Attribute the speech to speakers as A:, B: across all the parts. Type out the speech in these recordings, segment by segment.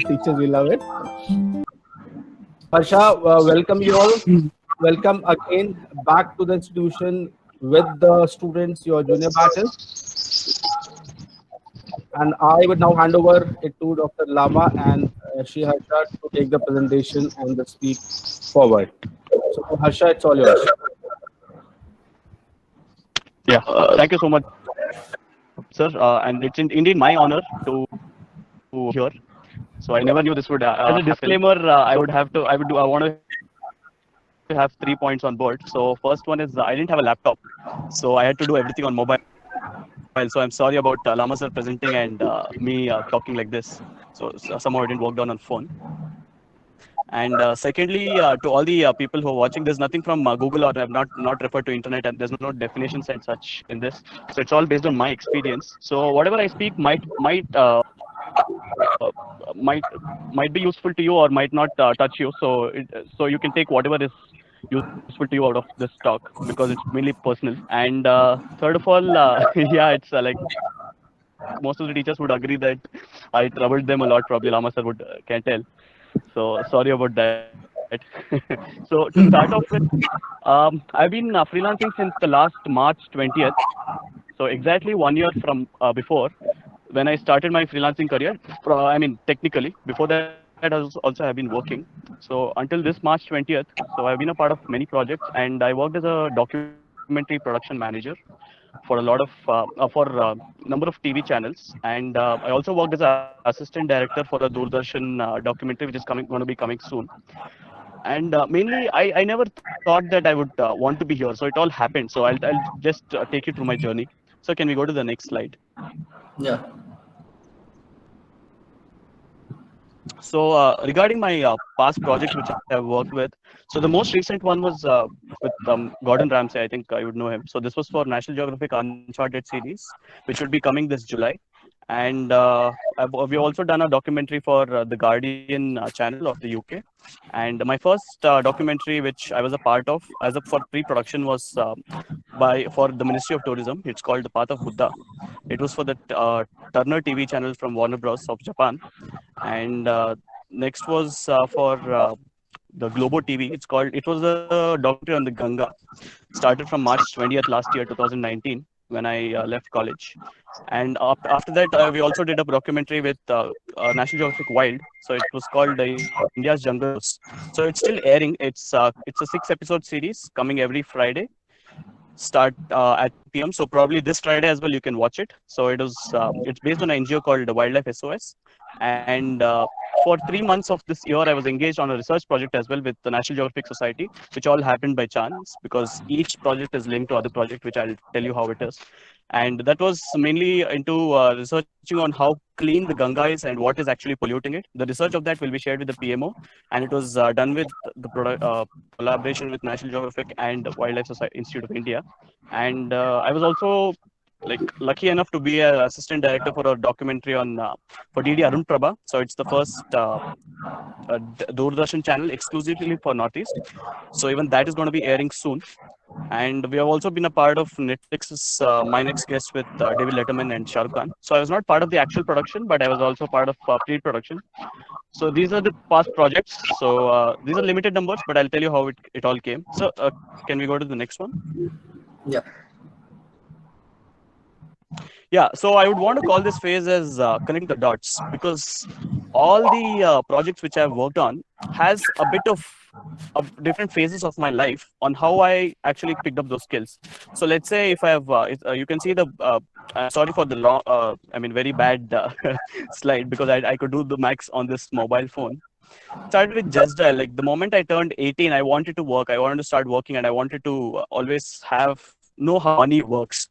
A: teachers, we love it. Harsha, welcome you all. Welcome again back to the institution with the students, your junior batches. And I would now hand over it to Dr. Lama and Shri Harsha to take the presentation and the speak forward. So Harsha, it's all yours.
B: Yeah, thank you so much, sir. And it's indeed my honor to here. So I never knew this would. As a disclaimer, I want to have 3 points on board. So first one is I didn't have a laptop, so I had to do everything on mobile. So I'm sorry about Lama sir presenting and me talking like this. So somehow it didn't work down on phone. And secondly, to all the people who are watching, there's nothing from Google or I've not referred to internet, and there's no definitions and such in this. So it's all based on my experience. So whatever I speak might be useful to you or might not touch you. So you can take whatever is useful to you out of this talk because it's mainly personal. And third of all, yeah, it's like most of the teachers would agree that I troubled them a lot. Probably Lama sir would can tell. So sorry about that. So to start off with, I've been freelancing since the last March 20th. So exactly 1 year from before when I started my freelancing career. I mean, technically, before that, I also have been working. So until this March 20th, so I've been a part of many projects, and I worked as a documentary production manager for a lot of for number of TV channels, and I also worked as an assistant director for a Doordarshan documentary, which is going to be coming soon. And mainly, I never thought that I would want to be here. So it all happened. So I'll just take you through my journey. So can we go to the next slide?
C: Yeah.
B: So regarding my past projects which I have worked with, so the most recent one was with Gordon Ramsay. I think you would know him. So this was for National Geographic Uncharted series, which would be coming this July. And we've also done a documentary for the Guardian channel of the UK. And my first documentary, which I was a part of for pre-production, was for the Ministry of Tourism. It's called The Path of Buddha. It was for the Turner TV channel from Warner Bros. Of Japan. And next was for the Globo TV. It was a documentary on the Ganga. Started from March 20th last year, 2019, when I left college. And after that, we also did a documentary with National Geographic Wild. So it was called India's Jungle Ghosts. So it's still airing. It's a 6-episode series coming every Friday. Start at PM. So probably this Friday as well you can watch it. So it's based on an NGO called Wildlife SOS. And for 3 months of this year, I was engaged on a research project as well with the National Geographic Society, which all happened by chance because each project is linked to other project, which I'll tell you how it is. And that was mainly into researching on how clean the Ganga is and what is actually polluting it. The research of that will be shared with the PMO, and it was done with the collaboration with National Geographic and Wildlife Society Institute of India. And I was also lucky enough to be an assistant director for a documentary on for DD Arun Prabha. So it's the first Doordarshan channel exclusively for Northeast. So even that is going to be airing soon. And we have also been a part of Netflix's My Next Guest with David Letterman and Shah Rukh Khan. So I was not part of the actual production, but I was also part of pre-production. So these are the past projects. So these are limited numbers, but I'll tell you how it all came. So can we go to the next one?
C: Yeah.
B: Yeah, so I would want to call this phase as connecting the dots, because all the projects which I've worked on has a bit of different phases of my life on how I actually picked up those skills. So let's say if I have, you can see the, sorry for the long, very bad slide, because I could do the max on this mobile phone. Started with Just Dial. Like the moment I turned 18, I wanted to work. I wanted to start working, and I wanted to always know how money works.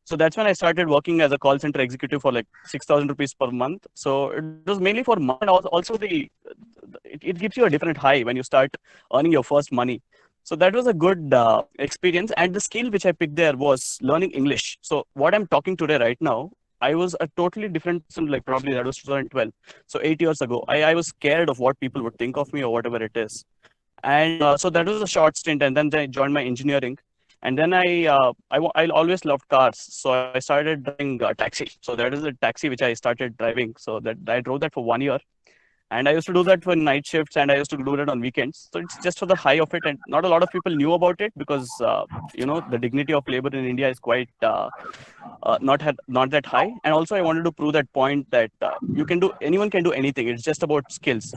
B: So that's when I started working as a call center executive for like 6,000 rupees per month. So it was mainly for money. Also it gives you a different high when you start earning your first money. So that was a good experience. And the skill which I picked there was learning English. So what I'm talking today right now, I was a totally different person, like probably that was 2012. So 8 years ago, I was scared of what people would think of me or whatever it is. And so that was a short stint. And then I joined my engineering. And then I always loved cars. So I started driving a taxi. So that is a taxi which I started driving. So that I drove that for 1 year. And I used to do that for night shifts, and I used to do that on weekends. So it's just for the high of it, and not a lot of people knew about it because the dignity of labor in India is quite not that high. And also, I wanted to prove that point that anyone can do anything. It's just about skills.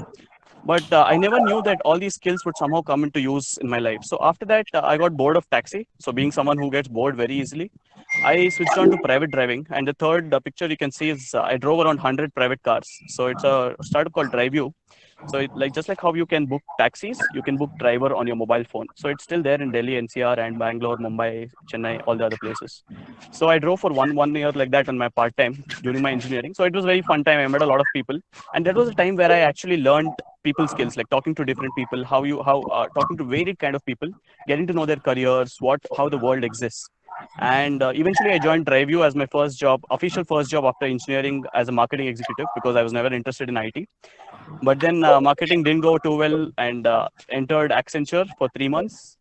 B: But I never knew that all these skills would somehow come into use in my life. So after that, I got bored of taxi. So being someone who gets bored very easily, I switched on to private driving. And the third picture you can see is I drove around 100 private cars. So it's a startup called DriveU. So just like how you can book taxis, you can book driver on your mobile phone. So it's still there in Delhi, NCR, and Bangalore, Mumbai, Chennai, all the other places. So I drove for one year like that on my part time during my engineering. So it was very fun time. I met a lot of people, and that was a time where I actually learned people skills, like talking to different people, how talking to varied kind of people, getting to know their careers, how the world exists. And eventually, I joined DriveU as my first job, official first job after engineering as a marketing executive, because I was never interested in IT. But then marketing didn't go too well, and entered Accenture for 3 months.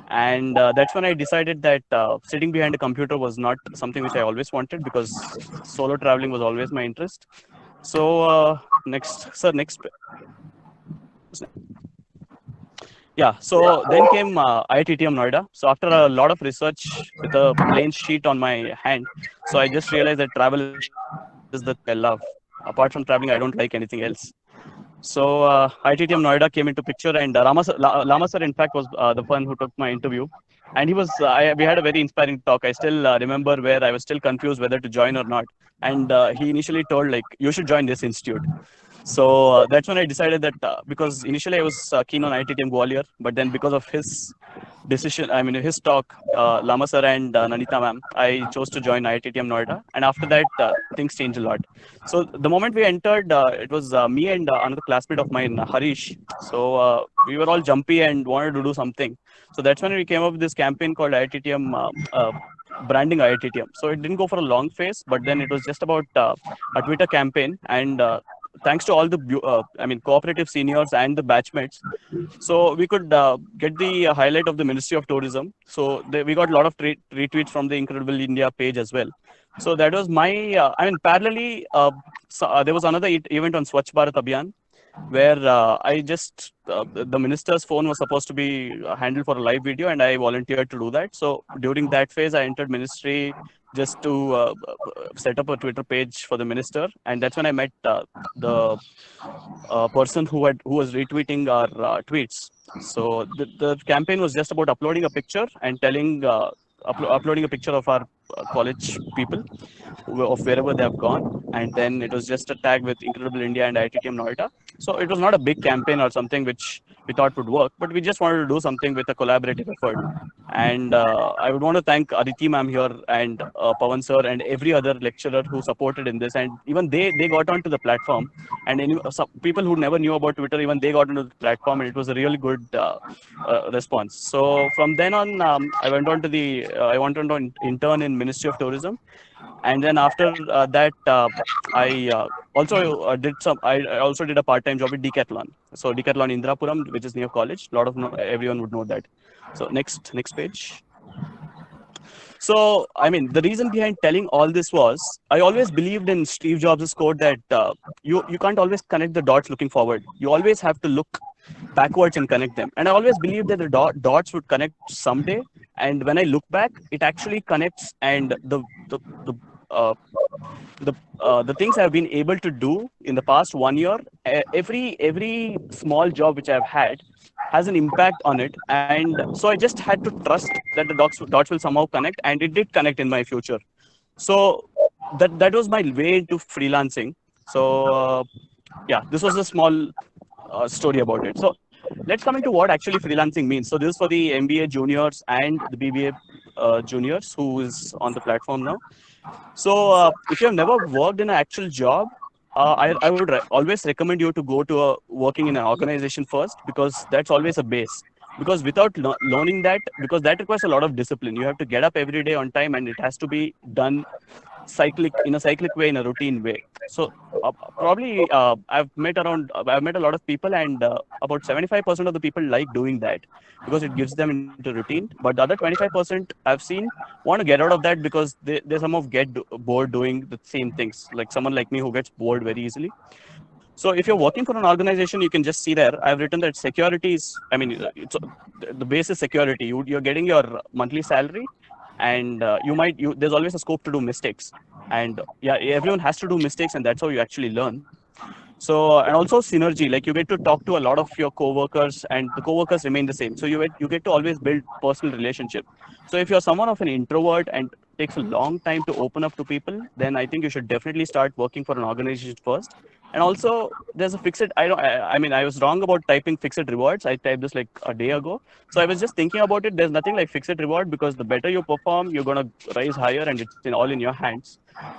B: And that's when I decided that sitting behind a computer was not something which I always wanted, because solo traveling was always my interest. So next. Yeah, so then came IITTM Noida. So after a lot of research with a plain sheet on my hand, so I just realized that travel is the thing I love. Apart from traveling, I don't like anything else. So IITTM Noida came into picture, and Lama sir, in fact, was the one who took my interview. And he was, we had a very inspiring talk. I still remember where I was still confused whether to join or not. And he initially told, like, you should join this institute. So that's when I decided that, because initially I was keen on IITM Gwalior, but then because of his decision, I mean, his talk, Lama sir and Nanita ma'am, I chose to join IITM Noida. And after that, things changed a lot. So the moment we entered, it was me and another classmate of mine, Harish. So we were all jumpy and wanted to do something. So that's when we came up with this campaign called IITM branding IITM. So it didn't go for a long phase, but then it was just about a Twitter campaign. And thanks to all the cooperative seniors and the batchmates, so we could get the highlight of the Ministry of Tourism. So we got a lot of retweets from the Incredible India page as well. So that was my, parallelly, there was another event on Swachh Bharat Abhiyan, where the minister's phone was supposed to be handled for a live video, and I volunteered to do that. So during that phase, I entered ministry just to set up a Twitter page for the minister, and that's when I met the person who was retweeting our tweets. So the campaign was just about uploading a picture and telling uploading a picture of our college people of wherever they have gone, and then it was just a tag with Incredible India and IITM Noida. So it was not a big campaign or something which we thought would work, but we just wanted to do something with a collaborative effort. And I would want to thank Aditi ma'am here, and Pawan sir, and every other lecturer who supported in this. And even they got onto the platform, and some people who never knew about Twitter, even they got into the platform, and it was a really good response. So from then on, I went on to intern in Ministry of Tourism. And then after that, I also I also did a part-time job at Decathlon. So Decathlon Indrapuram, which is near college. Everyone would know that. So next page. So, the reason behind telling all this was, I always believed in Steve Jobs' quote that you can't always connect the dots looking forward. You always have to look backwards and connect them. And I always believed that the dots would connect someday. And when I look back, it actually connects. And uh, the things I've been able to do in the past 1 year, every small job which I've had has an impact on it. And so I just had to trust that the dots will somehow connect, and it did connect in my future. So that was my way into freelancing. So yeah, this was a small story about it. So let's come into what actually freelancing means. So this is for the MBA juniors and the BBA juniors who is on the platform now. So if you have never worked in an actual job, I would always recommend you to go to working in an organization first, because that's always a base. Because without learning that, because that requires a lot of discipline. You have to get up every day on time, and it has to be done in a cyclic way, in a routine way. So probably I've met a lot of people, and about 75% of the people like doing that because it gives them into routine. But the other 25% I've seen want to get out of that because they somehow get bored doing the same things, like someone like me who gets bored very easily. So if you're working for an organization, you can just see there. I've written that security is. I mean, the base is security. You're getting your monthly salary, and there's always a scope to do mistakes. And yeah, everyone has to do mistakes, and that's how you actually learn. So and also synergy, like you get to talk to a lot of your coworkers, and the coworkers remain the same. So you get to always build personal relationship. So if you're someone of an introvert and takes a long time to open up to people, then I think you should definitely start working for an organization first. And also, there's a fixed. I don't. I mean, I was wrong about typing fixed rewards. I typed this like a day ago. So I was just thinking about it. There's nothing like fixed reward because the better you perform, you're gonna rise higher, and it's all in your hands.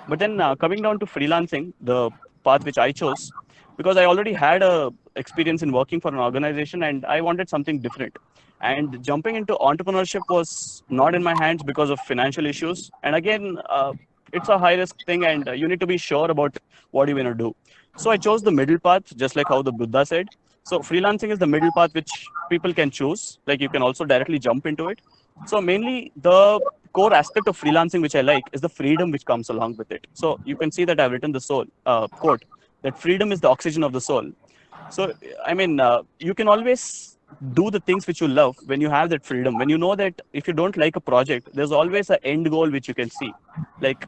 B: But then coming down to freelancing, the path which I chose, because I already had a experience in working for an organization and I wanted something different. And jumping into entrepreneurship was not in my hands because of financial issues. And again, it's a high risk thing, and you need to be sure about what you're going to do. So I chose the middle path, just like how the Buddha said. So freelancing is the middle path which people can choose. Like you can also directly jump into it. So mainly the core aspect of freelancing which I like is the freedom which comes along with it. So you can see that I've written the soul quote that freedom is the oxygen of the soul. So I mean, you can always do the things which you love when you have that freedom. When you know that if you don't like a project, there's always an end goal which you can see. Like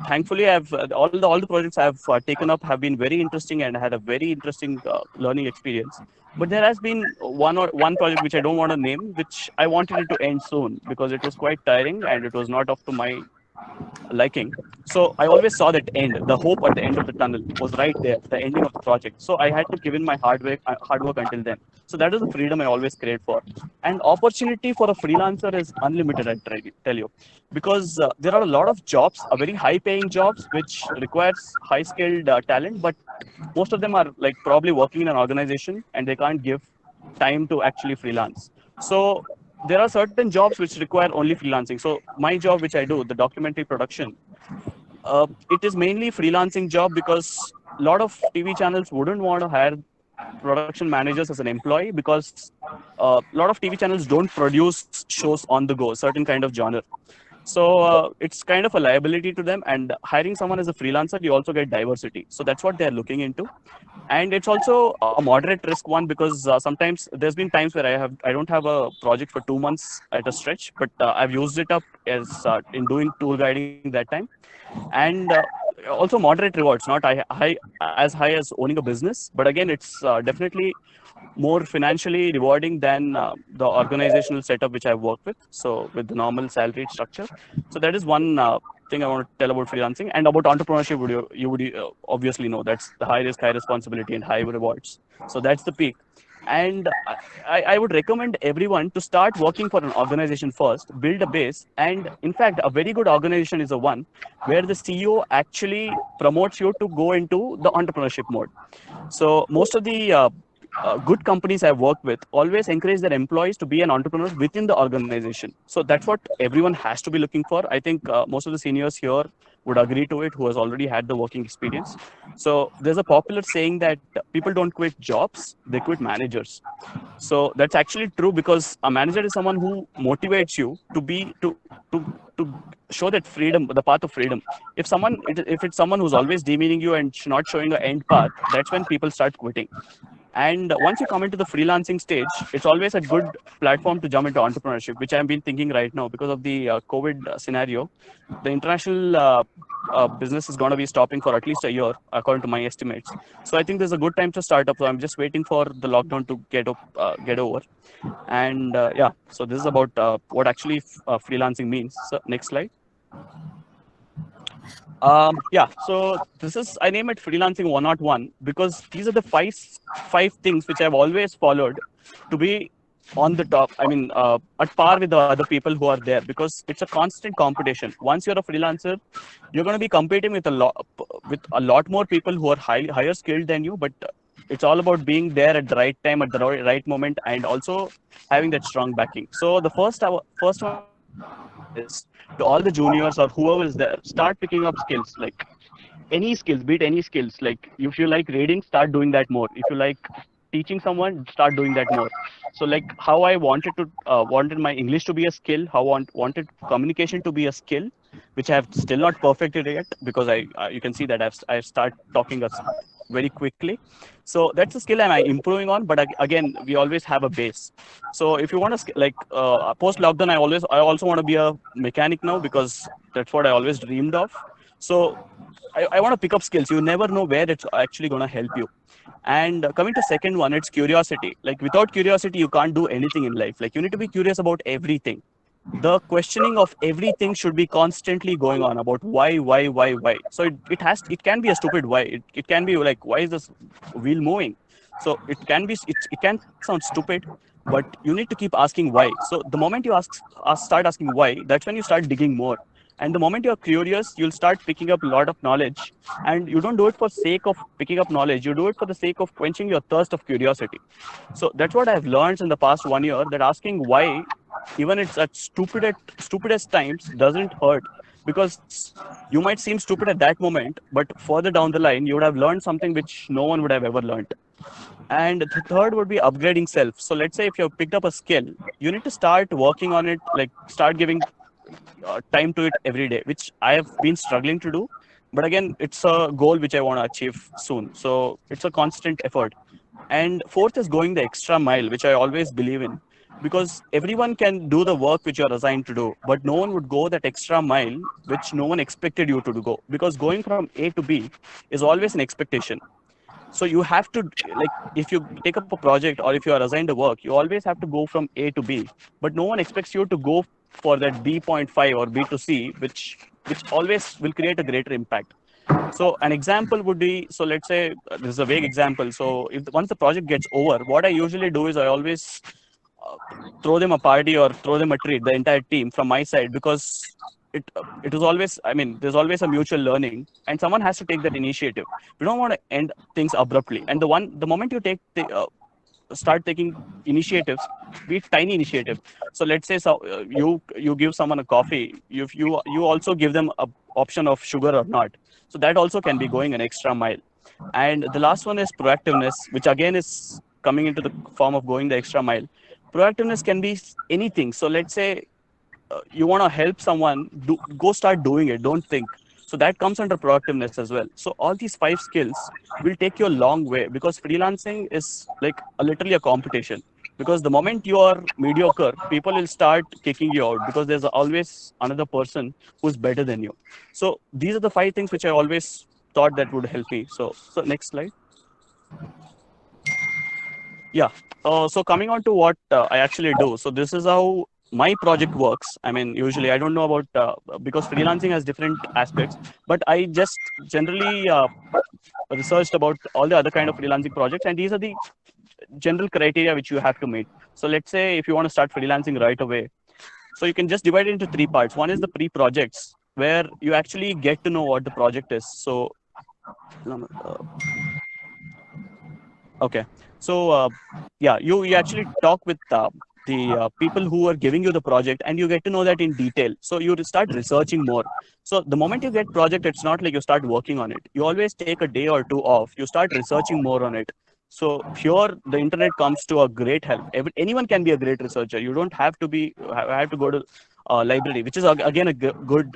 B: thankfully, I've all the projects I've taken up have been very interesting and had a very interesting learning experience. But there has been one project which I don't want to name, which I wanted it to end soon because it was quite tiring and it was not up to my liking. So I always saw that end, the hope at the end of the tunnel was right there, the ending of the project. So I had to give in my hard work until then. So that is the freedom I always craved for. And opportunity for a freelancer is unlimited, tell you, because there are a lot of jobs, a very high-paying jobs, which requires high-skilled talent, but most of them are like probably working in an organization and they can't give time to actually freelance. So there are certain jobs which require only freelancing. So my job, which I do, the documentary production, it is mainly freelancing job because a lot of TV channels wouldn't want to hire production managers as an employee because a lot of TV channels don't produce shows on the go, certain kind of genre. So it's kind of a liability to them. And hiring someone as a freelancer, you also get diversity. So that's what they're looking into. And it's also a moderate risk one because sometimes there's been times where I don't have a project for 2 months at a stretch, but I've used it up as in doing tour guiding that time. And also moderate rewards, not as high as owning a business, but again it's definitely more financially rewarding than the organizational setup which I work with. So with the normal salaried structure. So that is one thing I want to tell about freelancing. And about entrepreneurship. You would obviously know that's the high risk, high responsibility, and high rewards. So that's the peak. And I would recommend everyone to start working for an organization first, build a base. And in fact, a very good organization is a one where the CEO actually promotes you to go into the entrepreneurship mode. So most of the good companies I've worked with always encourage their employees to be an entrepreneur within the organization. So that's what everyone has to be looking for. I think most of the seniors here would agree to it who has already had the working experience. So there's a popular saying that people don't quit jobs, they quit managers. So that's actually true because a manager is someone who motivates you to be to show that freedom, the path of freedom. If it's someone who's always demeaning you and not showing an end path, that's when people start quitting. And once you come into the freelancing stage, it's always a good platform to jump into entrepreneurship, which I've been thinking right now because of the COVID scenario. The international business is going to be stopping for at least a year, according to my estimates. So I think there's a good time to start up. So I'm just waiting for the lockdown to get over. And yeah, so this is about what actually freelancing means. So next slide. Yeah, so this is, I name it freelancing 101 because these are the five things which I've always followed to be on the top. I mean, at par with the other people who are there because it's a constant competition. Once you're a freelancer, you're going to be competing with a lot more people who are higher skilled than you, but it's all about being there at the right time, at the right moment, and also having that strong backing. So the first one is to all the juniors or whoever is there, start picking up skills, like any skills, be it any skills. Like if you like reading, start doing that more. If you like teaching someone, start doing that more. So like how I wanted my English to be a skill, how wanted communication to be a skill, which I have still not perfected yet because you can see that I've start talking very quickly. So that's a skill I'm improving on. But again, we always have a base. So if you want to like post lockdown, I also want to be a mechanic now because that's what I always dreamed of. So I want to pick up skills. You never know where it's actually going to help you. And coming to second one, it's curiosity. Like without curiosity, you can't do anything in life. Like you need to be curious about everything. The questioning of everything should be constantly going on about why. So it can be a stupid why. It can be like, why is this wheel moving? So it can sound stupid, but you need to keep asking why. So the moment you start asking why, that's when you start digging more. And the moment you're curious, you'll start picking up a lot of knowledge. And you don't do it for sake of picking up knowledge. You do it for the sake of quenching your thirst of curiosity. So that's what I've learned in the past 1 year, that asking why, even it's at stupidest times, doesn't hurt, because you might seem stupid at that moment, but further down the line, you would have learned something which no one would have ever learned. And the third would be upgrading self. So let's say if you've picked up a skill, you need to start working on it, like start giving time to it every day, which I have been struggling to do. But again, it's a goal which I want to achieve soon. So it's a constant effort. And fourth is going the extra mile, which I always believe in, because everyone can do the work which you're assigned to do, but no one would go that extra mile which no one expected you to go. Because going from A to B is always an expectation. So you have to, like, if you take up a project or if you are assigned a work, you always have to go from A to B, but no one expects you to go for that B.5 or B to C, which always will create a greater impact. So an example would be, so let's say this is a vague example. So if once the project gets over, what I usually do is I always throw them a party or throw them a treat, the entire team from my side, because it is always, I mean, there's always a mutual learning, and someone has to take that initiative. We don't want to end things abruptly. And the moment you start taking initiatives, be it tiny initiative. So let's say you give someone a coffee, you also give them a option of sugar or not. So that also can be going an extra mile. And the last one is proactiveness, which again is coming into the form of going the extra mile. Proactiveness can be anything. So let's say you want to help someone, go start doing it, don't think. So that comes under proactiveness as well. So all these 5 skills will take you a long way, because freelancing is like literally a competition. Because the moment you are mediocre, people will start kicking you out, because there's always another person who's better than you. So these are the 5 things which I always thought that would help me. So next slide. Yeah. So coming on to what I actually do. So this is how my project works. I mean, usually I don't know about, because freelancing has different aspects, but I just generally researched about all the other kind of freelancing projects, and these are the general criteria which you have to meet. So let's say if you want to start freelancing right away, so you can just divide it into 3 parts. One is the pre-projects, where you actually get to know what the project is. So okay. So yeah, you actually talk with the people who are giving you the project, and you get to know that in detail. So you start researching more. So the moment you get project, it's not like you start working on it. You always take a day or two off. You start researching more on it. So here the internet comes to a great help. Anyone can be a great researcher. You don't have to be have to go to library, which is again a good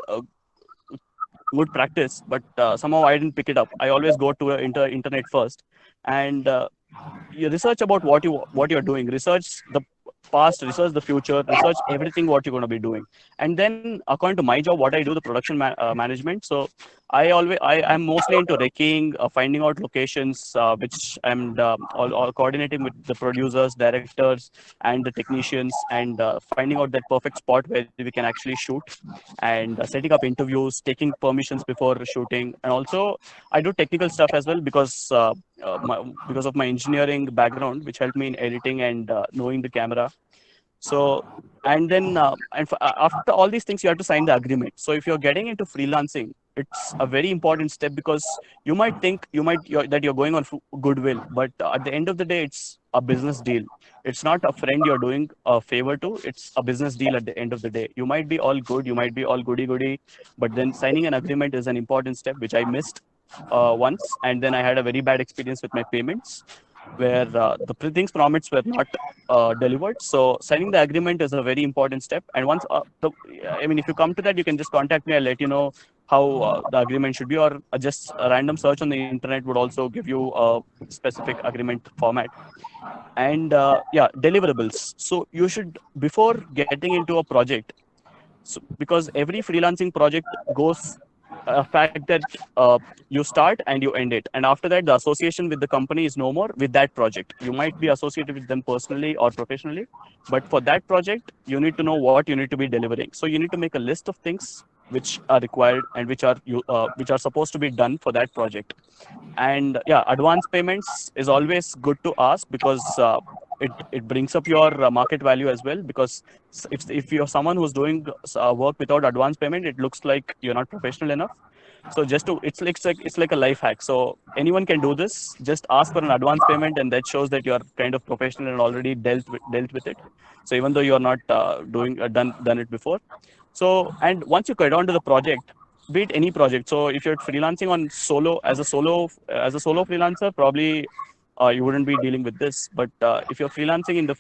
B: practice, but somehow I didn't pick it up. I always go to internet first, and you research about what you're doing, research the past, research the future, research everything what you're going to be doing. And then according to my job, what I do, the production management. So I'm mostly into recceing, finding out locations, which I'm all coordinating with the producers, directors, and the technicians, and finding out that perfect spot where we can actually shoot, and setting up interviews, taking permissions before shooting. And also I do technical stuff as well, because of my engineering background, which helped me in editing and knowing the camera. So, and then after all these things, you have to sign the agreement. So if you're getting into freelancing, it's a very important step, because you might think that you're going on goodwill, but at the end of the day, it's a business deal. It's not a friend you're doing a favor to. It's a business deal at the end of the day. You might be all good, you might be all goody, but then signing an agreement is an important step, which I missed once. And then I had a very bad experience with my payments, where the things promised were not delivered. So signing the agreement is a very important step. And once I mean, if you come to that, you can just contact me. I'll let you know how the agreement should be, or just a random search on the internet would also give you a specific agreement format. And yeah, deliverables. So you should, before getting into a project, so because every freelancing project goes a fact that you start and you end it, and after that the association with the company is no more with that project. You might be associated with them personally or professionally, but for that project you need to know what you need to be delivering. So you need to make a list of things which are required and which are supposed to be done for that project. And yeah, advance payments is always good to ask, because it brings up your market value as well. Because if you're someone who's doing work without advance payment, it looks like you're not professional enough. So just to, it's like a life hack. So anyone can do this. Just ask for an advance payment, and that shows that you are kind of professional and already dealt with it. So even though you are not done it before. So, and once you get onto the project, be it any project. So if you're freelancing on solo, as a solo freelancer, probably you wouldn't be dealing with this. But if you're freelancing in the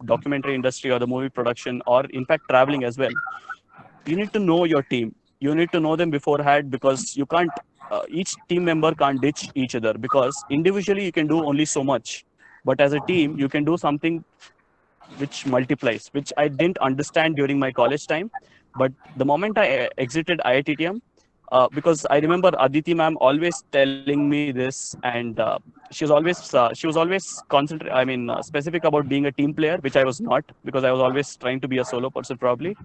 B: documentary industry or the movie production, or in fact traveling as well, you need to know your team. You need to know them beforehand, because you can't. Each team member can't ditch each other, because individually you can do only so much, but as a team you can do something which multiplies, which I didn't understand during my college time. But the moment I exited IITTM, because I remember Aditi ma'am always telling me this, and she was always specific about being a team player, which I was not, because I was always trying to be a solo person probably.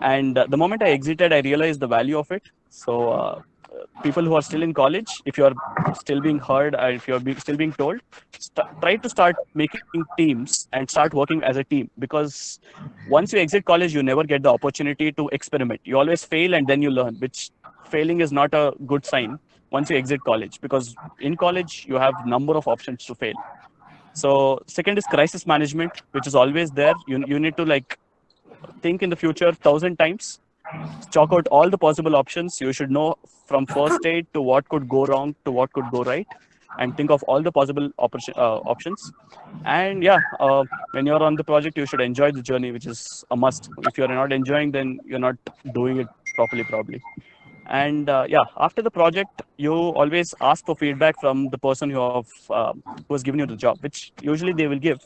B: And the moment I exited, I realized the value of it. So people who are still in college, if you are still being heard, or if you're still being told, try to start making teams and start working as a team. Because once you exit college, you never get the opportunity to experiment. You always fail and then you learn, which failing is not a good sign once you exit college, because in college you have number of options to fail. So second is crisis management, which is always there. You need to like think in the future 1,000 times, chalk out all the possible options. You should know from first aid to what could go wrong to what could go right, and think of all the possible options. And yeah, when you're on the project, you should enjoy the journey, which is a must. If you're not enjoying, then you're not doing it properly, probably. And yeah, after the project, you always ask for feedback from the person who has given you the job, which usually they will give.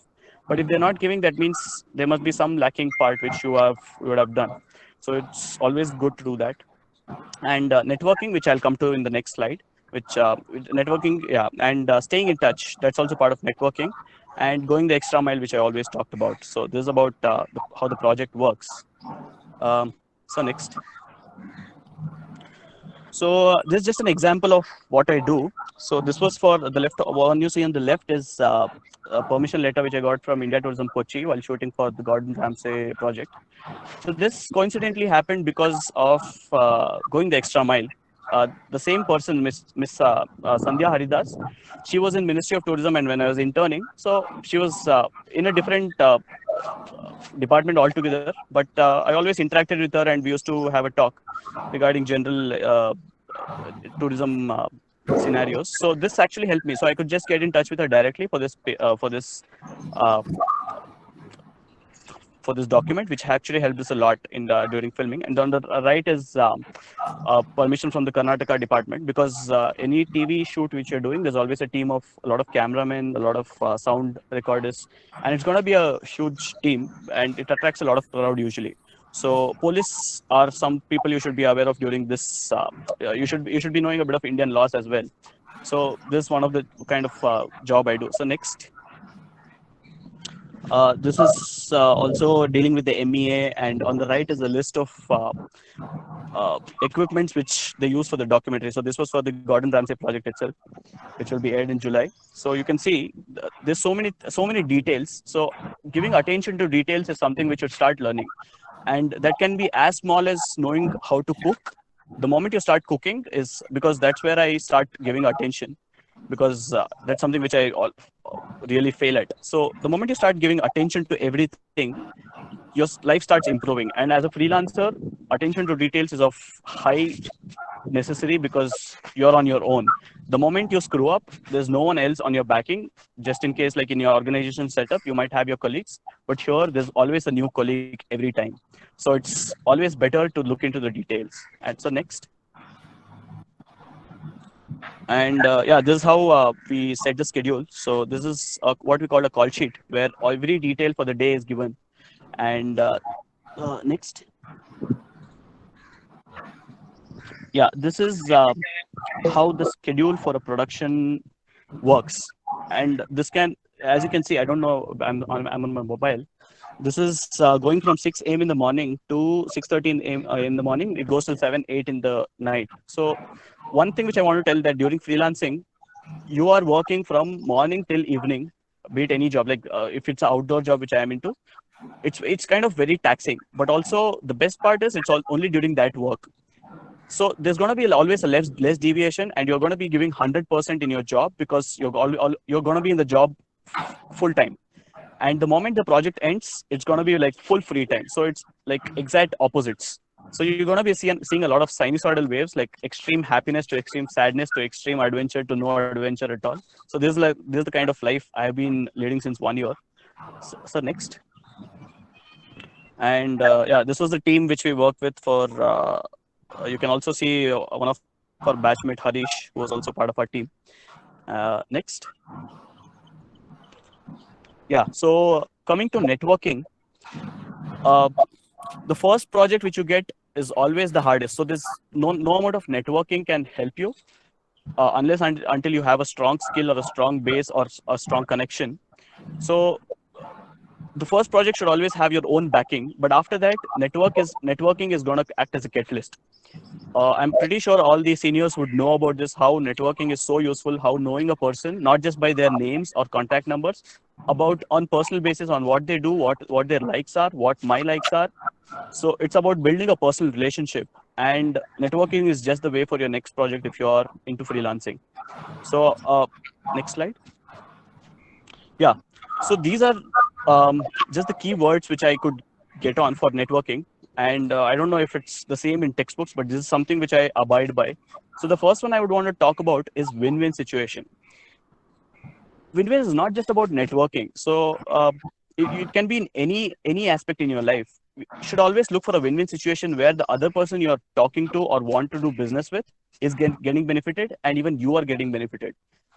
B: But if they're not giving, that means there must be some lacking part which you would have done. So it's always good to do that. And networking, which I'll come to in the next slide. With networking, yeah, and staying in touch. That's also part of networking, and going the extra mile, which I always talked about. So this is about how the project works. So next. So this is just an example of what I do. So this was for the left. One you see on the left is a permission letter which I got from India Tourism Kochi while shooting for the Gordon Ramsay project. So this coincidentally happened because of going the extra mile. The same person, Miss Sandhya Haridas, she was in Ministry of Tourism, and when I was interning, so she was in a different department altogether. But I always interacted with her, and we used to have a talk regarding general tourism scenarios. So this actually helped me. So I could just get in touch with her directly uh, for this document, which actually helped us a lot in during filming. And on the right is permission from the Karnataka department, because any TV shoot which you're doing, there's always a team of a lot of cameramen, a lot of sound recorders, and it's going to be a huge team, and it attracts a lot of crowd usually. So police are some people you should be aware of during this. You should be knowing a bit of Indian laws as well. So this is one of the kind of job I do. So next. This is also dealing with the MEA, and on the right is a list of equipments which they use for the documentary. So this was for the Gordon Ramsay project itself, which will be aired in July. So you can see there's so many details. So giving attention to details is something which you start learning, and that can be as small as knowing how to cook. The moment you start cooking is because that's where I start giving attention, because that's something which I really fail at. So the moment you start giving attention to everything, your life starts improving. And as a freelancer, attention to details is of high necessary, because you're on your own. The moment you screw up, there's no one else on your backing. Just in case, like in your organization setup, you might have your colleagues, but here there's always a new colleague every time. So it's always better to look into the details. And so next. And yeah, this is how we set the schedule. So this is what we call a call sheet, where every detail for the day is given. And next, yeah, this is how the schedule for a production works. And this can, as you can see, I don't know, I'm on my mobile. This is going from 6 a.m. in the morning to 6:30 a.m. In the morning. It goes till 7, 8 in the night. So one thing which I want to tell, that during freelancing, you are working from morning till evening, be it any job. Like if it's an outdoor job which I am into, it's kind of very taxing. But also the best part is it's all only during that work. So there's going to be always a less deviation, and you're going to be giving 100% in your job, because you're going to be in the job full time. And the moment the project ends, it's going to be like full free time. So it's like exact opposites. So you're going to be seeing a lot of sinusoidal waves, like extreme happiness to extreme sadness to extreme adventure to no adventure at all. So this is the kind of life I've been leading since 1 year. So next. And yeah, this was the team which we worked with for. You can also see one of our batchmate Harish, who was also part of our team. Next. Yeah. So coming to networking, uh, the first project which you get is always the hardest. So there's no amount of networking can help you until you have a strong skill or a strong base or a strong connection. So the first project should always have your own backing, but after that, networking is going to act as a catalyst. I'm pretty sure all the seniors would know about this, how networking is so useful, how knowing a person, not just by their names or contact numbers, about on personal basis on what they do, what their likes are, what my likes are. So it's about building a personal relationship, and networking is just the way for your next project if you are into freelancing. So next slide. Yeah. So these are just the key words which I could get on for networking. And I don't know if it's the same in textbooks, but this is something which I abide by. So the first one I would want to talk about is win-win situation. Win-win is not just about networking. So it can be in any aspect in your life. You should always look for a win-win situation where the other person you're talking to or want to do business with is getting benefited, and even you are getting benefited.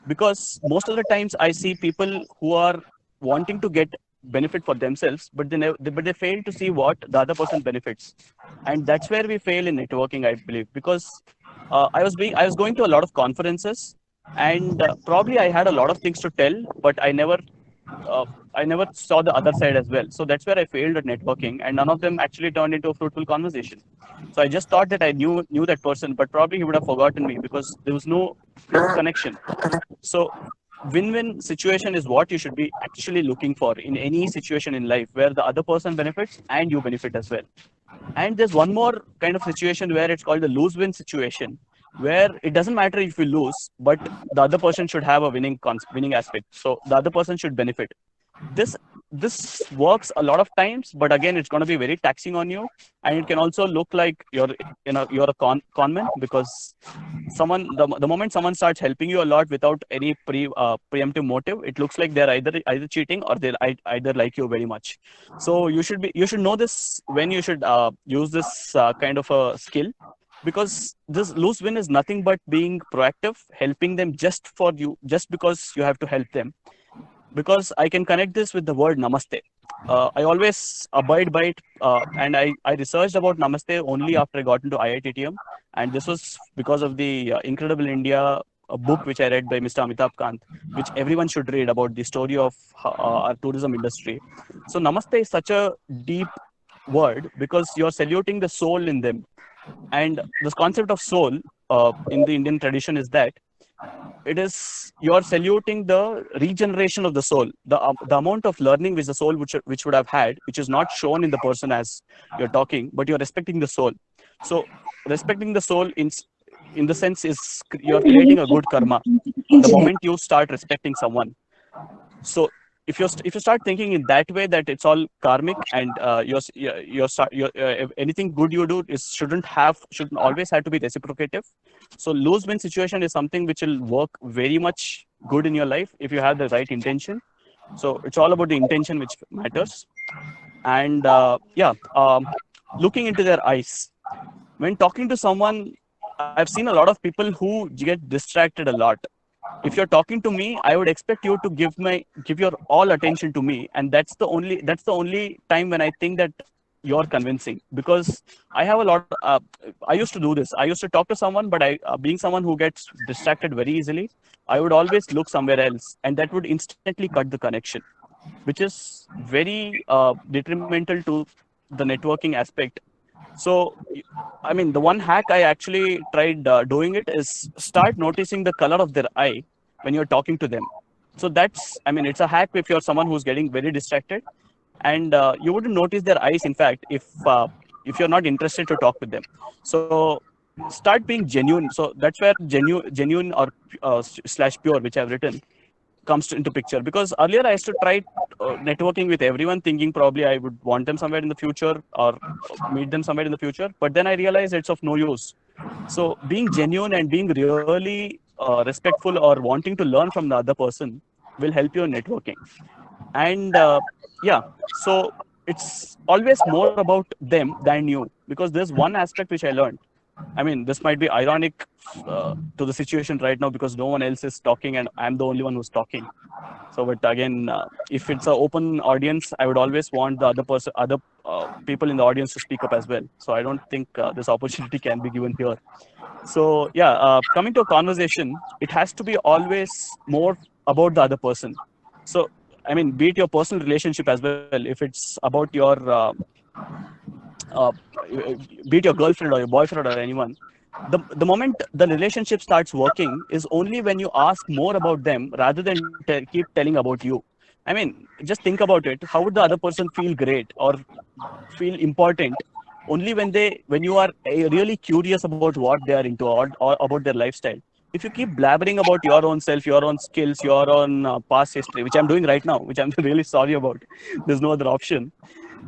B: Because most of the times I see people who are wanting to get benefit for themselves, but they fail to see what the other person benefits, and that's where we fail in networking, I believe. Because I was going to a lot of conferences, and probably I had a lot of things to tell, but uh, I never saw the other side as well. So that's where I failed at networking, and none of them actually turned into a fruitful conversation. So I just thought that I knew that person, but probably he would have forgotten me because there was no connection. So win-win situation is what you should be actually looking for in any situation in life, where the other person benefits and you benefit as well. And there's one more kind of situation where it's called the lose-win situation, where it doesn't matter if you lose, but the other person should have a winning aspect. So the other person should benefit. This works a lot of times, but again, it's going to be very taxing on you, and it can also look like you're a conman, because the moment someone starts helping you a lot without any preemptive motive, it looks like they're either cheating or they either like you very much. So you should know this when you should use this kind of a skill, because this lose win is nothing but being proactive, helping them just for you, just because you have to help them. Because I can connect this with the word namaste. I always abide by it, and I researched about namaste only after I got into IITTM, and this was because of the Incredible India, a book which I read by Mr. Amitabh Kant, which everyone should read, about the story of our tourism industry. So namaste is such a deep word because you're saluting the soul in them, and this concept of soul in the Indian tradition is that it is you're saluting the regeneration of the soul, the amount of learning which the soul which would have had, which is not shown in the person as you're talking, but you're respecting the soul. So respecting the soul in the sense is you're creating a good karma the moment you start respecting someone. So if you start thinking in that way, that it's all karmic, and anything good you do shouldn't always have to be reciprocative. So lose win situation is something which will work very much good in your life if you have the right intention. So it's all about the intention which matters. And looking into their eyes when talking to someone, I've seen a lot of people who get distracted a lot. If you're talking to me, I would expect you to give your all attention to me, and that's the only time when I think that you're convincing, because I have a lot. I used to do this. I used to talk to someone, but being someone who gets distracted very easily, I would always look somewhere else, and that would instantly cut the connection, which is very detrimental to the networking aspect. So, I mean, the one hack I actually tried doing it is start noticing the color of their eye when you're talking to them. So that's, I mean, it's a hack if you're someone who's getting very distracted, and you wouldn't notice their eyes. In fact, if you're not interested to talk with them, so start being genuine. So that's where genuine or slash pure, which I've written, comes into picture, because earlier I used to try networking with everyone thinking probably I would want them somewhere in the future or meet them somewhere in the future, but then I realized it's of no use. So being genuine and being really respectful or wanting to learn from the other person will help you in networking. And yeah, so it's always more about them than you, because there's one aspect which I learned. I mean, this might be ironic to the situation right now because no one else is talking and I'm the only one who's talking. So, but again, if it's an open audience, I would always want the other people in the audience to speak up as well. So I don't think this opportunity can be given here. So yeah, coming to a conversation, it has to be always more about the other person. So I mean, be it your personal relationship as well. If it's about your uh, be it your girlfriend or your boyfriend or anyone, the moment the relationship starts working is only when you ask more about them rather than keep telling about you. I mean, just think about it. How would the other person feel great or feel important only when you are really curious about what they are into, or about their lifestyle. If you keep blabbering about your own self, your own skills, your own past history, which I'm doing right now, which I'm really sorry about, there's no other option.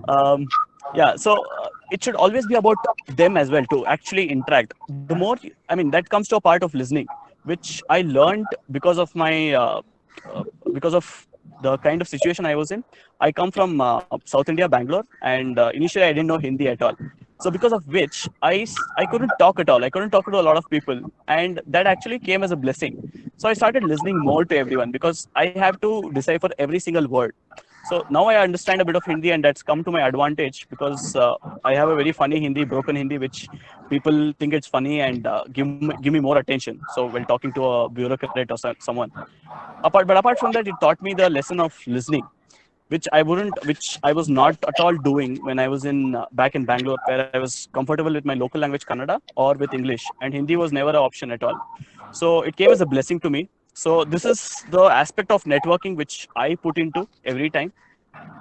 B: um, yeah, so it should always be about them as well to actually interact. The more, I mean, that comes to a part of listening, which I learned because of my uh, because of the kind of situation I was in. I come from South India, Bangalore, and initially I didn't know Hindi at all. So because of which I couldn't talk at all. I couldn't talk to a lot of people, and that actually came as a blessing. So I started listening more to everyone because I have to decipher every single word. So now I understand a bit of Hindi, and that's come to my advantage because I have a very funny Hindi, broken Hindi, which people think it's funny and give me more attention. So while talking to a bureaucrat or someone, apart from that, it taught me the lesson of listening, which I was not at all doing when I was in back in Bangalore, where I was comfortable with my local language Kannada or with English, and Hindi was never an option at all. So it came as a blessing to me. So this is the aspect of networking which I put into every time,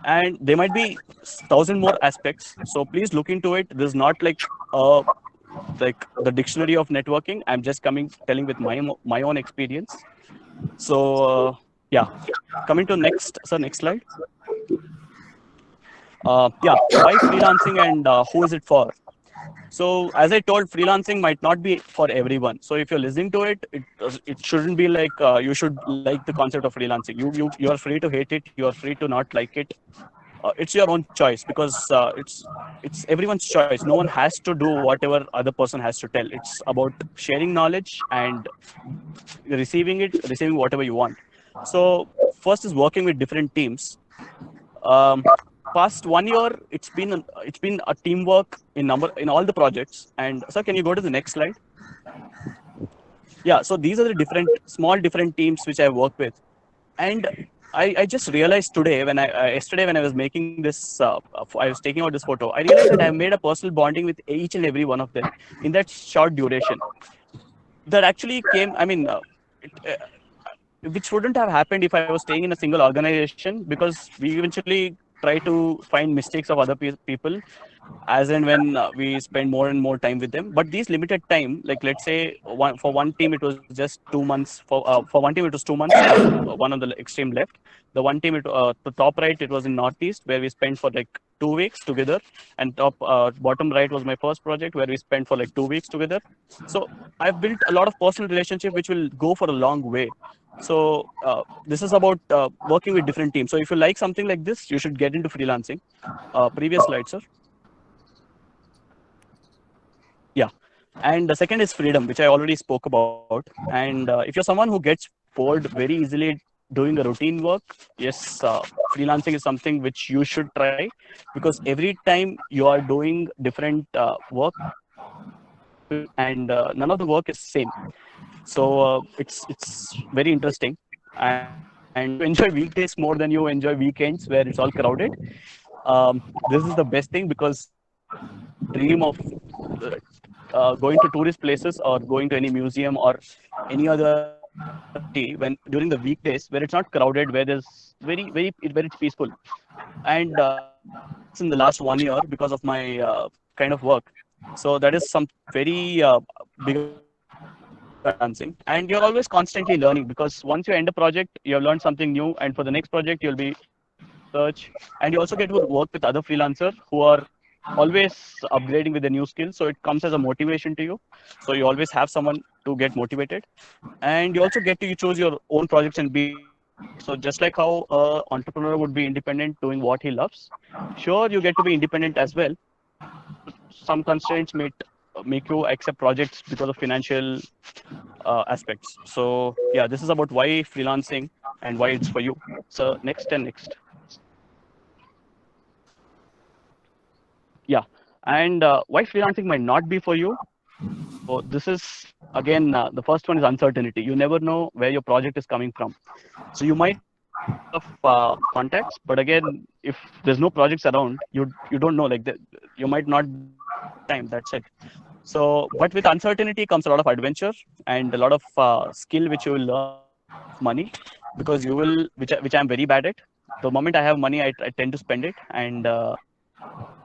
B: and there might be thousand more aspects. So please look into it. This is not like the dictionary of networking. I'm just telling with my own experience. So yeah, coming to next slide. Yeah, why freelancing and who is it for? So as I told, freelancing might not be for everyone. So if you're listening to it, it shouldn't be like you should like the concept of freelancing. You are free to hate it. You are free to not like it. It's your own choice, because it's everyone's choice. No one has to do whatever other person has to tell. It's about sharing knowledge and receiving whatever you want. So first is working with different teams. um, Past 1 year, it's been a teamwork in all the projects. And sir, can you go to the next slide? Yeah, so these are the different teams which I work with. And I just realized today when yesterday when I was making this I was taking out this photo, I realized that I made a personal bonding with each and every one of them in that short duration. That actually came, I mean, it, which wouldn't have happened if I was staying in a single organization, because we eventually try to find mistakes of other people as and when we spend more and more time with them. But these limited time, like let's say for one team it was just 2 months. For one team it was 2 months. One on the extreme left. The one team, the top right, it was in Northeast, where we spent for like 2 weeks together. And bottom right was my first project, where we spent for like 2 weeks together. So I've built a lot of personal relationship which will go for a long way. So this is about working with different teams. So if you like something like this, you should get into freelancing. Previous slide, sir. Yeah. And the second is freedom, which I already spoke about. And if you're someone who gets bored very easily doing a routine work, yes, freelancing is something which you should try, because every time you are doing different work, and none of the work is same. So it's very interesting, and you enjoy weekdays more than you enjoy weekends where it's all crowded. This is the best thing, because dream of going to tourist places or going to any museum or any other activity when during the weekdays where it's not crowded, where there's very peaceful. And it's in the last 1 year because of my kind of work. So that is some very big advantage of freelancing. And you're always constantly learning, because once you end a project, you have learned something new, and for the next project, you'll be research, and you also get to work with other freelancers who are always upgrading with the new skills. So it comes as a motivation to you. So you always have someone to get motivated, and you also get to choose your own projects and be independent. So just like how a entrepreneur would be independent doing what he loves, sure, you get to be independent as well. Some constraints may make you accept projects because of financial aspects. So yeah, this is about why freelancing and why it's for you. So next and next. Yeah, and why freelancing might not be for you. So this is again the first one is uncertainty. You never know where your project is coming from. So you might have contacts, but again, if there's no projects around, you don't know. Like you might not time. That's it. So, but with uncertainty comes a lot of adventure and a lot of skill which you will learn, and a lot of money, because you will, which I'm very bad at. The moment I have money, I tend to spend it, and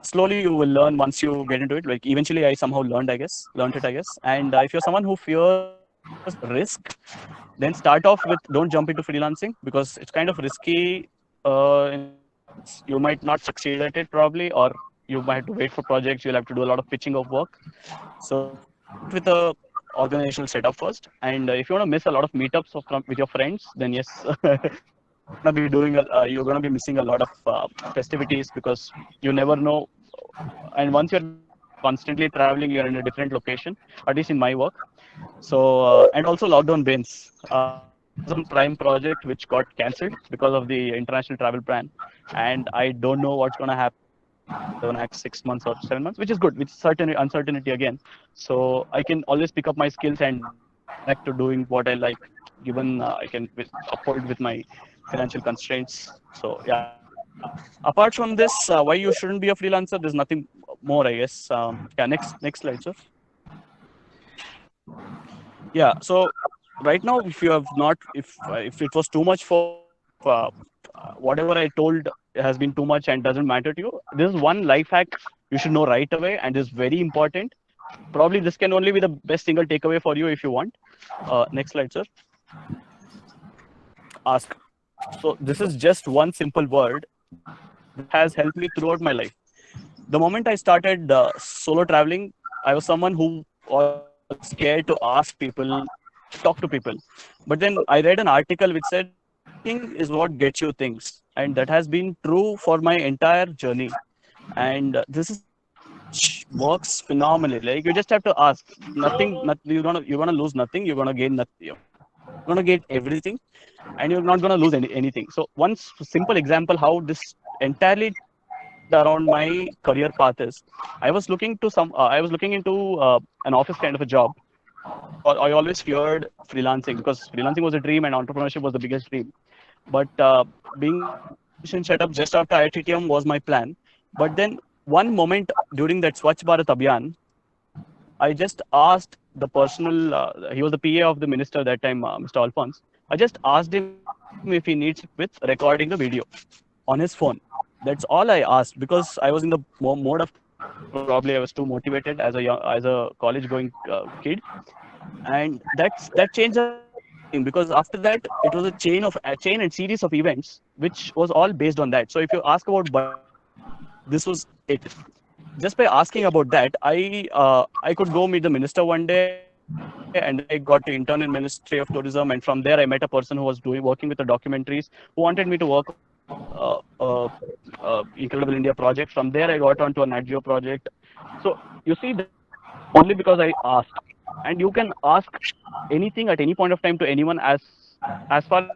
B: slowly you will learn once you get into it. Like eventually I somehow learned it, I guess. And if you're someone who fears risk, then start off with, don't jump into freelancing, because it's kind of risky, in the sense you might not succeed at it probably, or you might have to wait for projects, you'll have to do a lot of pitching of work. So start with a organizational setup first, and if you want to miss a lot of meetups with your friends, then yes, you're gonna be missing a lot of festivities, because you never know. And once you're constantly traveling, you're in a different location, at least in my work. So and also lockdown bins. Amazon Prime project which got cancelled because of the international travel ban, and I don't know what's gonna happen the next 6 months or 7 months, which is good. With certain uncertainty again, so I can always pick up my skills and get back to doing what I like. Given I can uphold with my financial constraints. So yeah. Apart from this, why you shouldn't be a freelancer? There's nothing more, I guess. Yeah. Next slide, sir. Yeah. So right now, if you have not, if it was too much for you, if whatever I told has been too much and doesn't matter to you, this is one life hack you should know right away, and is very important. Probably this can only be the best single takeaway for you if you want. Next slide, sir. Ask. So this is just one simple word that has helped me throughout my life. The moment I started solo traveling, I was someone who was scared to ask people, talk to people. But then I read an article which said asking is what gets you things, and that has been true for my entire journey. And this is something which works phenomenally. Like you just have to ask. You're gonna lose nothing. You're gonna gain nothing. You're gonna get everything, and you're not gonna lose anything. So one simple example how this entirely turned around my career path is, I was looking into an office kind of a job. I always feared freelancing, because freelancing was a dream and entrepreneurship was the biggest dream. But being in an organization set up just after IITM was my plan. But then one moment during that Swachh Bharat Abhiyan, I just asked the personal, he was the PA of the minister that time, Mr. Alphonse. I just asked him if he needs help with recording the video on his phone. That's all I asked, because I was in the mode of thinking, or probably I was too motivated as as a college going kid. And that changed everything, because after that it was a chain and series of events which was all based on that. So if you ask about budget, this was it. Just by asking about that, I could go meet the minister one day, and then I got to intern in Ministry of Tourism, and from there I met a person who was working with the documentaries, who wanted me to work on Incredible India project. From there I got onto a Nat Geo project. So you see, only because I asked. And you can ask anything at any point of time to anyone as far as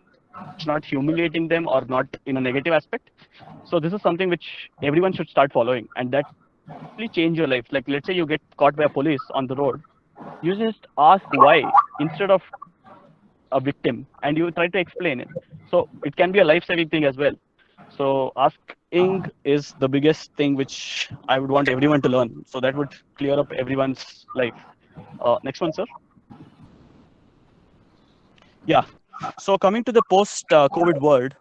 B: it's not humiliating them or not in a negative aspect. So this is something which everyone should start following, and that really change your life. Like let's say you get caught by a police on the road, you just ask why instead of a victim, and you try to explain it. So it can be a life-saving thing as well. So asking is the biggest thing which I would want everyone to learn. So that would clear up everyone's life. Next one, sir. Yeah. So coming to the post-COVID world,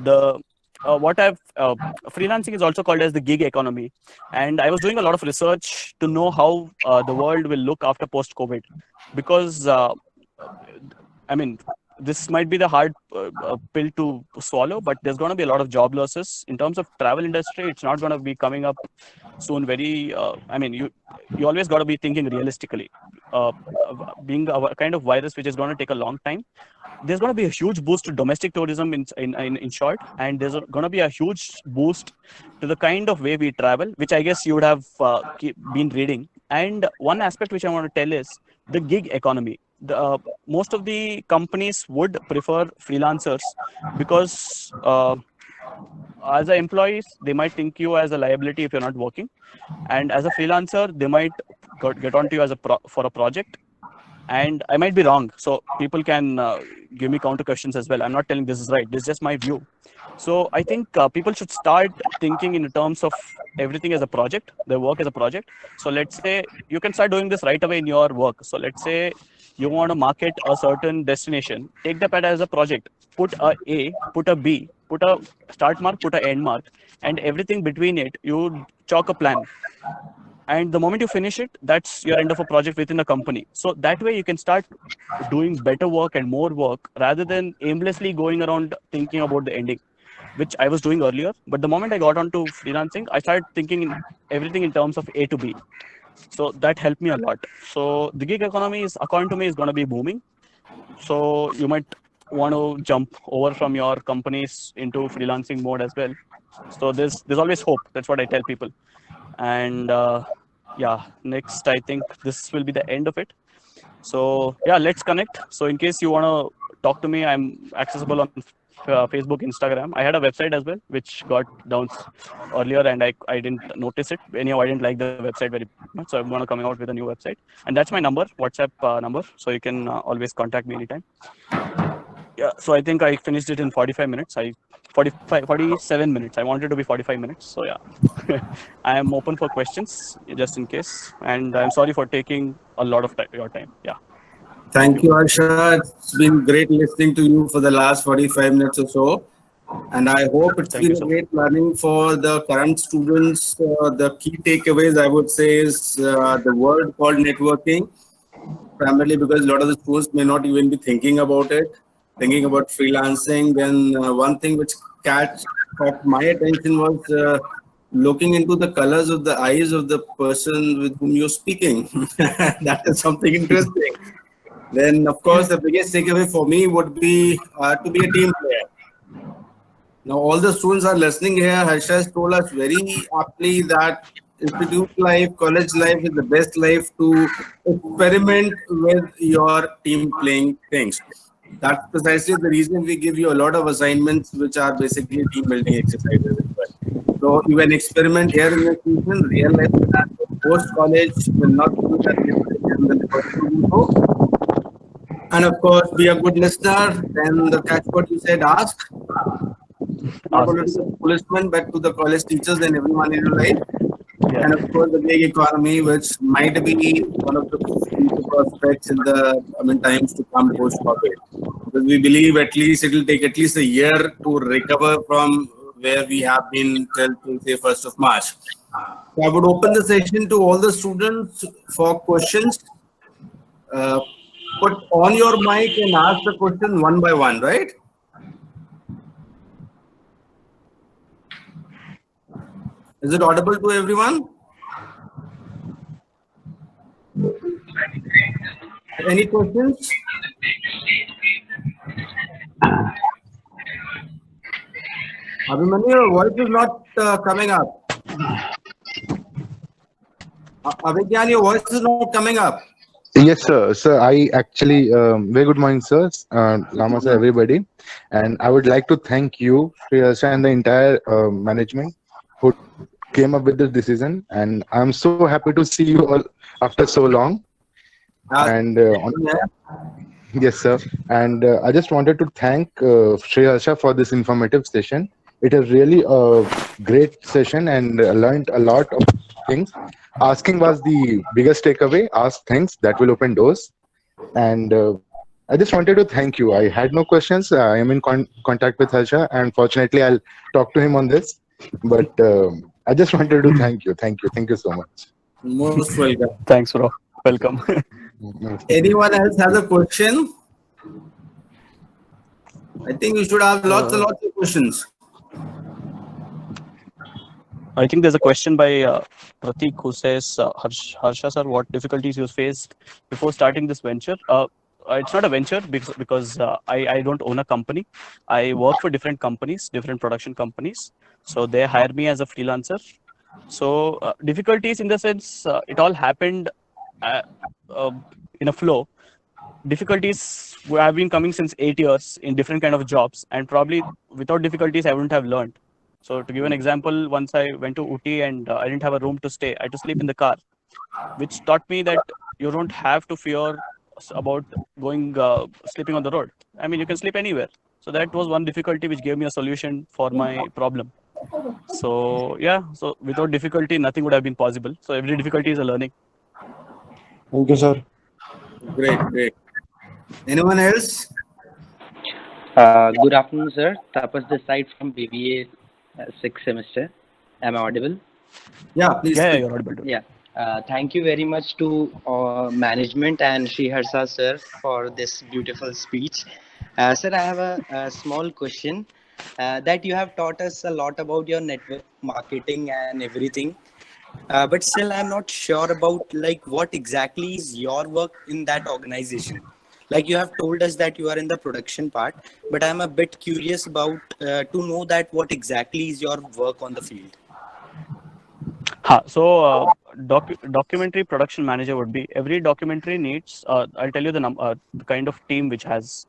B: the what I've freelancing is also called as the gig economy, and I was doing a lot of research to know how the world will look after post-COVID, because I mean, this might be the hard pill to swallow, but there's going to be a lot of job losses in terms of travel industry. It's not going to be coming up soon. Very, I mean, you always got to be thinking realistically. Being a kind of virus which is going to take a long time, there's going to be a huge boost to domestic tourism in short, and there's going to be a huge boost to the kind of way we travel, which I guess you would have been reading. And one aspect which I want to tell is the gig economy. Most of the companies would prefer freelancers because as an employees, they might think you as a liability if you're not working, and as a freelancer, they might get onto you as for a project. And I might be wrong, so people can give me counter questions as well. I'm not telling this is right. This is just my view. So I think people should start thinking in terms of everything as a project, their work as a project. So let's say you can start doing this right away in your work. So let's say you want to market a certain destination, take that as a project. Put a put a B, put a start mark, put a end mark, and everything between it, you chalk a plan. And the moment you finish it, that's your end of a project within a company. So that way you can start doing better work and more work rather than aimlessly going around thinking about the ending, which I was doing earlier. But the moment I got onto freelancing, I started thinking everything in terms of A to B. So that helped me a lot. So the gig economy is, according to me, is going to be booming. So you might want to jump over from your companies into freelancing mode as well. So there's always hope. That's what I tell people. And yeah, next I think this will be the end of it. So yeah, let's connect. So in case you want to talk to me, I'm accessible on Facebook, Instagram. I had a website as well, which got down earlier, and I didn't notice it. Anyhow, I didn't like the website very much, so I'm going to coming out with a new website, and that's my number, WhatsApp number. So you can always contact me anytime. Yeah, so I think I finished it in 45 minutes. 47 minutes. I wanted to be 45 minutes. So yeah, I am open for questions just in case. And I'm sorry for taking a lot of your time. Yeah.
A: Thank you, Harsha. It's been great listening to you for the last 45 minutes or so. And I hope it's been a great learning for the current students. The key takeaways, I would say, is the word called networking, primarily because a lot of the students may not even be thinking about it, thinking about freelancing. Then one thing which caught my attention was looking into the colors of the eyes of the person with whom you're speaking. That is something interesting. Then, of course, the biggest takeaway for me would be to be a team player. Now, all the students are listening here. Harsha has told us very aptly that institute life, college life is the best life to experiment with your team playing things. That's precisely the reason we give you a lot of assignments, which are basically team building exercises as well. So you can experiment here in the institution, real life scenario. Post college will not do that in the university. And of course, be a good listener. Then the catch what you said, ask. Not only to the policemen, but to the college teachers and everyone in your life. Yeah. And of course, the gig economy, which might be one of the future prospects in the times to come post-COVID. Because we believe at least it will take at least a year to recover from where we have been till say 1st of March. So I would open the session to all the students for questions. Put on your mic and ask the question one by one, right? Is it audible to everyone? Any questions? Abhimanyu, your voice is not coming up. Avigyan, your voice is not coming up.
D: Yes, sir. Sir, I actually, very good morning, sir. Lama, sir, everybody. And I would like to thank you, Shreyas, and the entire management who came up with this decision. And I'm so happy to see you all after so long.
A: Uh,
D: And
A: yeah.
D: yes, sir. And I just wanted to thank Shreyasha for this informative session. It is really a great session and I learned a lot of things. Asking was the biggest takeaway. Ask things that will open doors. And I just wanted to thank you. I had no questions. I am in contact with Harsha, and fortunately, I'll talk to him on this. But I just wanted to thank you. Thank you. Thank you so much.
A: Most welcome.
B: Thanks, bro. Welcome.
A: Anyone else has a question? I think we should have lots and lots of questions.
B: I think there's a question by Pratik who says, Harsha sir, what difficulties you faced before starting this venture? It's not a venture because I don't own a company. I work for different companies, different production companies. So they hire me as a freelancer. So difficulties in the sense, it all happened uh, uh, in a flow. Difficulties have been coming since 8 years in different kind of jobs, and probably without difficulties, I wouldn't have learned. So to give an example, once I went to Uti and I didn't have a room to stay. I had to sleep in the car, which taught me that you don't have to fear about going sleeping on the road. I mean, you can sleep anywhere. So that was one difficulty which gave me a solution for my problem. So yeah, so without difficulty, nothing would have been possible. So every difficulty is a learning.
E: Thank you, sir.
A: Great, great. Anyone else?
F: Good afternoon, sir. Tapas this side from BBA sixth semester. Am I audible?
A: Yeah, please.
B: Yeah,
A: speak.
B: you're audible.
F: Yeah. Thank you very much to management and Sri Harsha sir for this beautiful speech. Sir, I have a small question that you have taught us a lot about your network marketing and everything. But still, I'm not sure about like what exactly is your work in that organization. Like you have told us that you are in the production part, but I'm a bit curious about to know that what exactly is your work on the field.
B: So documentary production manager would be every documentary needs. I'll tell you the kind of team which has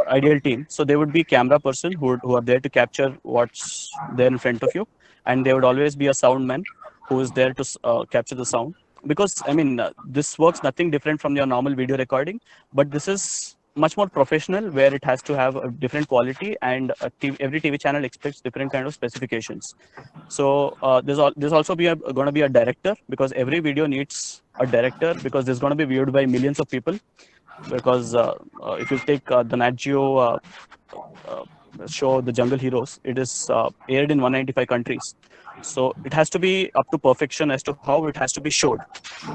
B: ideal team. So there would be camera person who are there to capture what's there in front of you, and there would always be a sound man who is there to capture the sound. Because I mean, this works nothing different from your normal video recording, but this is much more professional where it has to have a different quality, and every TV channel expects different kind of specifications. So there's also going to be a director, because every video needs a director, because there's going to be viewed by millions of people. Because if you take the Nat Geo show, The Jungle Heroes, it is aired in 195 countries. So it has to be up to perfection as to how it has to be showed.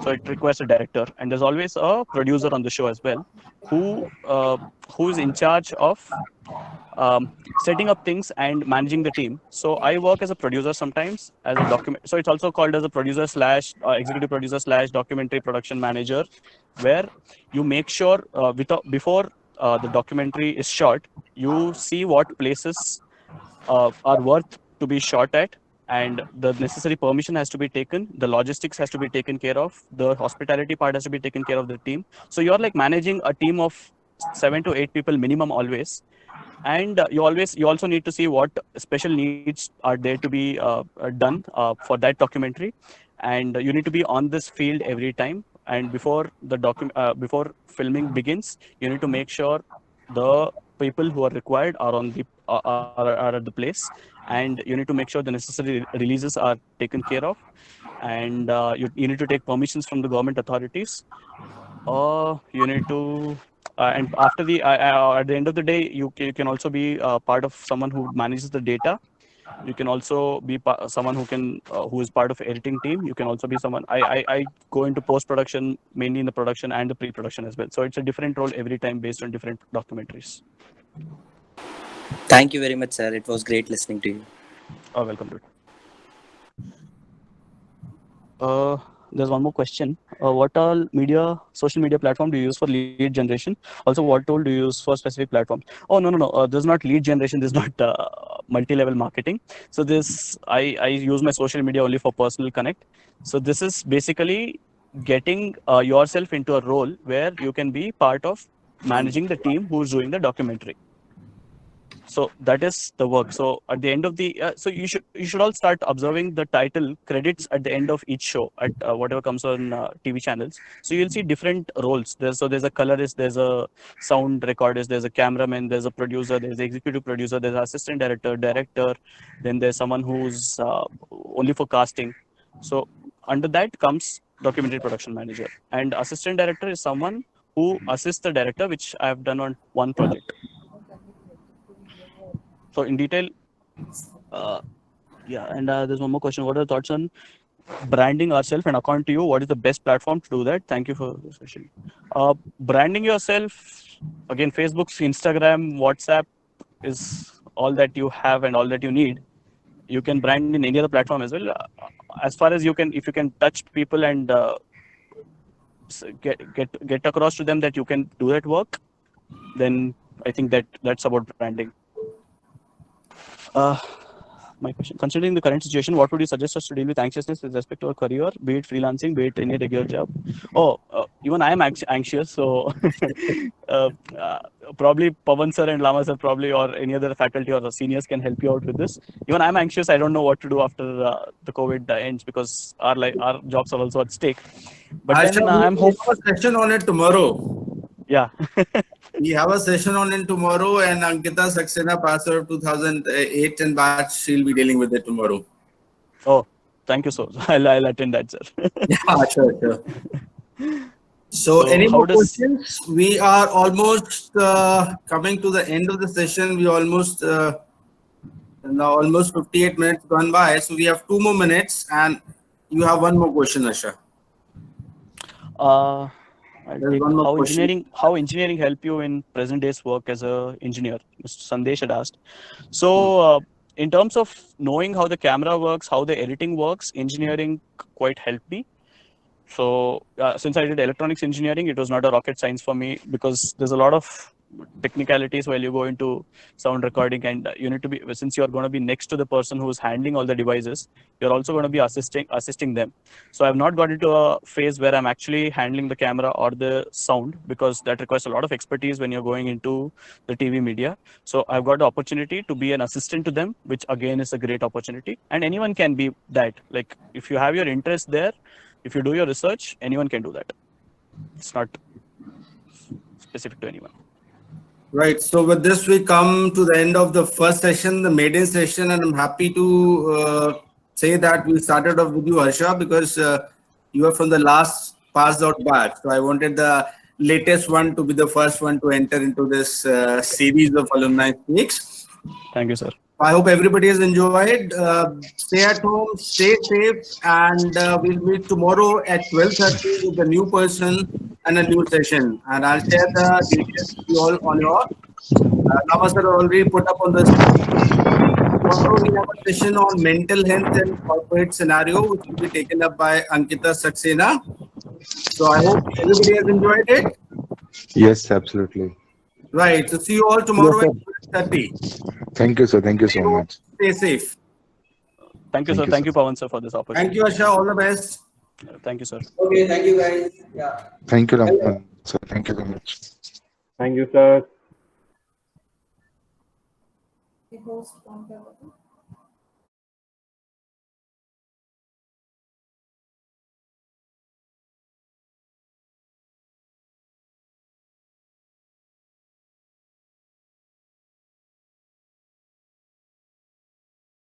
B: So it requires a director, and there's always a producer on the show as well, who is in charge of setting up things and managing the team. So I work as a producer sometimes, as a document. So it's also called as a producer slash executive producer slash documentary production manager, where you make sure before the documentary is shot, you see what places are worth to be shot at, and the necessary permission has to be taken, the logistics has to be taken care of, the hospitality part has to be taken care of the team. So you're like managing a team of 7 to 8 people minimum always. And you also need to see what special needs are there to be done for that documentary, and you need to be on this field every time. And before filming begins, you need to make sure the people who are required are on the are at the place, and you need to make sure the necessary releases are taken care of, and you need to take permissions from the government authorities. You need to and after the at the end of the day, you can also be part of someone who manages the data. You can also be someone who is part of editing team. You can also be someone. I go into post production, mainly in the production and the pre-production as well. So it's a different role every time based on different documentaries.
F: Thank you very much, sir. It was great listening to you.
B: Welcome to it. There's one more question. What all social media platform do you use for lead generation? Also, what tool do you use for specific platforms? Oh, no. There's not lead generation. There's not multi-level marketing. So I use my social media only for personal connect. So this is basically getting yourself into a role where you can be part of managing the team who's doing the documentary. So that is the work. So at the end of the so you should all start observing the title credits at the end of each show at whatever comes on TV channels. So you'll see different roles. There's a colorist, there's a sound recordist, there's a cameraman, there's a producer, there's an executive producer, there's an assistant director, then there's someone who's only for casting. So under that comes documentary production manager, and assistant director is someone who assists the director, which I have done on one project. So in detail, and there's one more question. What are the thoughts on branding ourselves? And according to you, what is the best platform to do that? Thank you for the session. Branding yourself, again, Facebook, Instagram, WhatsApp is all that you have and all that you need. You can brand in any other platform as well. As far as you can, if you can touch people and get across to them that you can do that work, then I think that's about branding. My question: considering the current situation, what would you suggest us to deal with anxiousness with respect to our career, be it freelancing, be it any regular job? Even I am anxious, so probably Pawan sir and Lama sir probably, or any other faculty or seniors can help you out with this. Even I'm anxious. I don't know what to do after the COVID ends, because our jobs are also at stake. But then I'm hopeful.
G: We have a session on it tomorrow.
B: Yeah.
G: We have a session on it tomorrow, and Ankita Saxena, passer of 2008 and batch, she'll be dealing with it tomorrow.
B: Oh, thank you, sir. I'll attend that, sir.
G: Yeah, sure. So any more questions? We are almost coming to the end of the session. We almost now almost 58 minutes gone by. So we have 2 more minutes, and you have one more question, Asha.
B: How engineering help you in present day's work as a engineer? Mr. Sandesh had asked. So in terms of knowing how the camera works, how the editing works, engineering quite helped me. So since I did electronics engineering, it was not a rocket science for me, because there's a lot of technicalities while you go into sound recording, and you need to be, since you're going to be next to the person who's handling all the devices, you're also going to be assisting them. So I've not got into a phase where I'm actually handling the camera or the sound, because that requires a lot of expertise when you're going into the TV media. So I've got the opportunity to be an assistant to them, which again is a great opportunity, and anyone can be that. Like, if you have your interest there, if you do your research, anyone can do that. It's not specific to anyone.
G: Right. So with this, we come to the end of the first session, the maiden session, and I'm happy to say that we started off with you, Harsha, because you are from the last passed out batch. So I wanted the latest one to be the first one to enter into this series of alumni speaks.
B: Thank you, sir.
G: I hope everybody has enjoyed. Stay at home, stay safe, and we'll meet tomorrow at 12:30 with a new person and a new session. And I'll share the details with you all on your. Lama sir already put up on the screen. Tomorrow we have a session on mental health and corporate scenario, which will be taken up by Ankita Saxena. So I hope everybody has enjoyed it.
D: Yes, absolutely.
G: Right. So see you all tomorrow at 12:30.
D: Thank you, sir. Thank you so much.
G: Stay safe.
B: Thank you, sir. Thank you, Pawan, sir, for this opportunity.
G: Thank you, Asha. All the best.
B: Thank you, sir.
C: Okay, thank you guys. Yeah.
D: Thank you, Laman, sir. Thank you so much.
E: Thank you, sir.
H: The host